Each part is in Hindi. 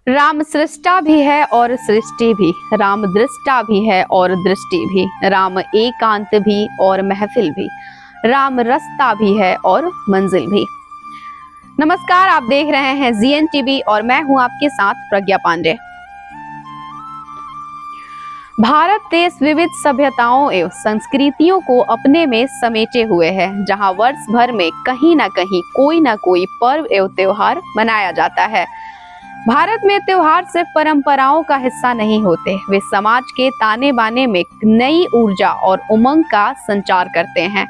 राम सृष्टा भी है और सृष्टि भी, राम दृष्टा भी है और दृष्टि भी, राम एकांत भी और महफिल भी, राम रास्ता भी है और मंजिल भी। नमस्कार, आप देख रहे हैं जीएन टीवी और मैं हूं आपके साथ प्रज्ञा पांडे। भारत देश विविध सभ्यताओं एवं संस्कृतियों को अपने में समेटे हुए है, जहां वर्ष भर में कहीं ना कहीं कोई ना कोई पर्व एवं त्योहार मनाया जाता है। भारत में त्योहार सिर्फ परंपराओं का हिस्सा नहीं होते, वे समाज के ताने बाने में नई ऊर्जा और उमंग का संचार करते हैं।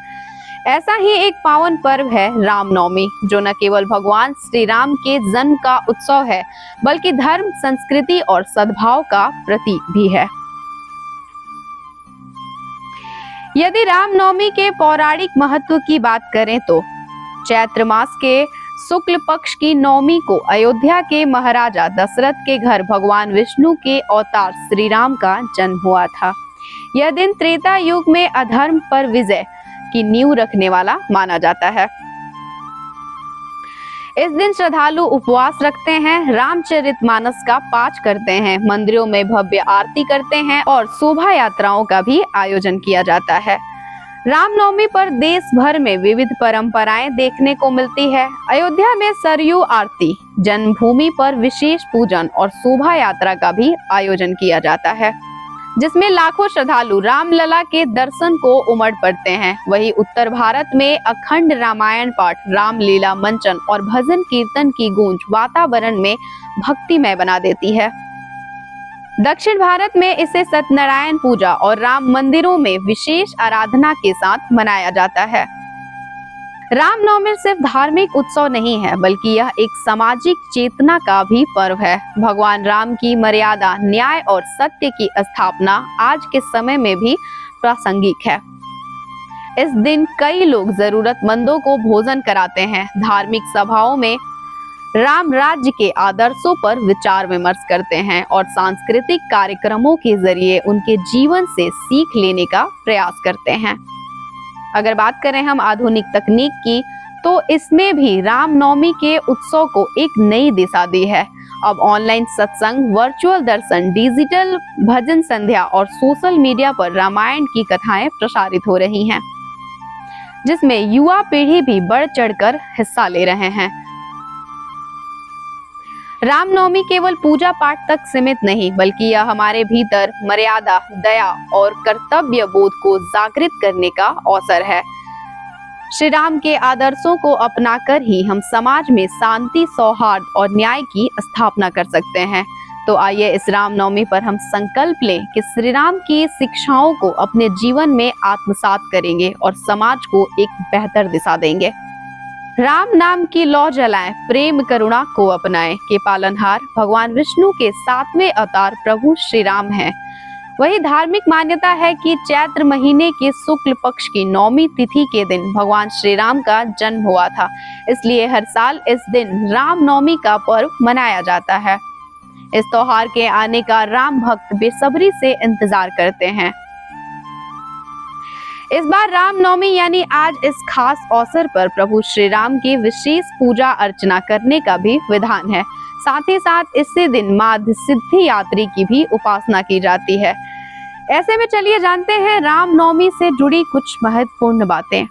ऐसा ही एक पावन पर्व है रामनवमी, जो न केवल भगवान श्री राम के जन्म का उत्सव है, बल्कि धर्म, संस्कृति और सद्भाव का प्रतीक भी है। यदि रामनवमी के पौराणिक महत्व की बात करें तो चैत्र मास के शुक्ल पक्ष की नवमी को अयोध्या के महाराजा दशरथ के घर भगवान विष्णु के अवतार श्री राम का जन्म हुआ था। यह दिन त्रेता युग में अधर्म पर विजय की नींव रखने वाला माना जाता है। इस दिन श्रद्धालु उपवास रखते हैं, रामचरितमानस का पाठ करते हैं, मंदिरों में भव्य आरती करते हैं और शोभा यात्राओं का भी आयोजन किया जाता है। रामनवमी पर देश भर में विविध परंपराएं देखने को मिलती है। अयोध्या में सरयू आरती, जन्मभूमि पर विशेष पूजन और शोभा यात्रा का भी आयोजन किया जाता है, जिसमें लाखों श्रद्धालु रामलला के दर्शन को उमड़ पड़ते हैं। वहीं उत्तर भारत में अखंड रामायण पाठ, रामलीला मंचन और भजन कीर्तन की गूंज वातावरण में भक्तिमय बना देती है। दक्षिण भारत में इसे सत्यनारायण पूजा और राम मंदिरों में विशेष आराधना के साथ मनाया जाता है। रामनवमी सिर्फ धार्मिक उत्सव नहीं है, बल्कि यह एक सामाजिक चेतना का भी पर्व है। भगवान राम की मर्यादा, न्याय और सत्य की स्थापना आज के समय में भी प्रासंगिक है। इस दिन कई लोग जरूरतमंदों को भोजन कराते हैं, धार्मिक सभाओं में राम राज्य के आदर्शों पर विचार विमर्श करते हैं और सांस्कृतिक कार्यक्रमों के जरिए उनके जीवन से सीख लेने का प्रयास करते हैं। अगर बात करें हम आधुनिक तकनीक की, तो इसमें भी रामनवमी के उत्सव को एक नई दिशा दी है। अब ऑनलाइन सत्संग, वर्चुअल दर्शन, डिजिटल भजन संध्या और सोशल मीडिया पर रामायण की कथाएं प्रसारित हो रही हैं, जिसमें युवा पीढ़ी भी बढ़ चढ़कर हिस्सा ले रहे हैं। रामनवमी केवल पूजा पाठ तक सीमित नहीं, बल्कि यह हमारे भीतर मर्यादा, दया और कर्तव्य बोध को जागृत करने का अवसर है। श्री राम के आदर्शों को अपनाकर ही हम समाज में शांति, सौहार्द और न्याय की स्थापना कर सकते हैं। तो आइए इस रामनवमी पर हम संकल्प लें कि श्री राम की शिक्षाओं को अपने जीवन में आत्मसात करेंगे और समाज को एक बेहतर दिशा देंगे। राम नाम की लौ जलाएं, प्रेम करुणा को अपनाएं के पालनहार भगवान विष्णु के 7वें अवतार प्रभु श्री राम हैं। वही धार्मिक मान्यता है कि चैत्र महीने के शुक्ल पक्ष की नवमी तिथि के दिन भगवान श्री राम का जन्म हुआ था, इसलिए हर साल इस दिन रामनवमी का पर्व मनाया जाता है। इस त्योहार के आने का राम भक्त बेसब्री से इंतजार करते हैं। इस बार रामनवमी यानी आज इस खास अवसर पर प्रभु श्री राम की विशेष पूजा अर्चना करने का भी विधान है। साथ ही साथ इसी दिन माध सिद्धि यात्री की भी उपासना की जाती है। ऐसे में चलिए जानते हैं रामनवमी से जुड़ी कुछ महत्वपूर्ण बातें।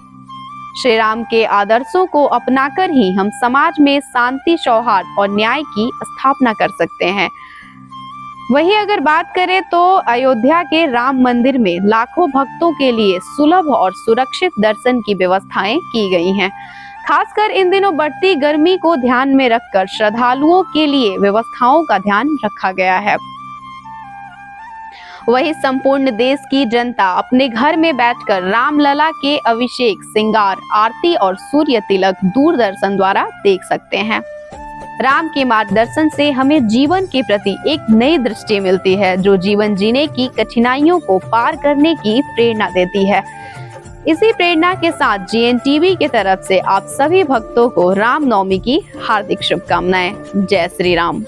श्री राम के आदर्शों को अपनाकर ही हम समाज में शांति, सौहार्द और न्याय की स्थापना कर सकते हैं। वहीं अगर बात करें तो अयोध्या के राम मंदिर में लाखों भक्तों के लिए सुलभ और सुरक्षित दर्शन की व्यवस्थाएं की गई हैं। खासकर इन दिनों बढ़ती गर्मी को ध्यान में रखकर श्रद्धालुओं के लिए व्यवस्थाओं का ध्यान रखा गया है। वहीं संपूर्ण देश की जनता अपने घर में बैठकर रामलला के अभिषेक, श्रृंगार, आरती और सूर्य तिलक दूरदर्शन द्वारा देख सकते हैं। राम के मार्गदर्शन से हमें जीवन के प्रति एक नई दृष्टि मिलती है, जो जीवन जीने की कठिनाइयों को पार करने की प्रेरणा देती है। इसी प्रेरणा के साथ जीएन टीवी की तरफ से आप सभी भक्तों को रामनवमी की हार्दिक शुभकामनाएं। जय श्री राम।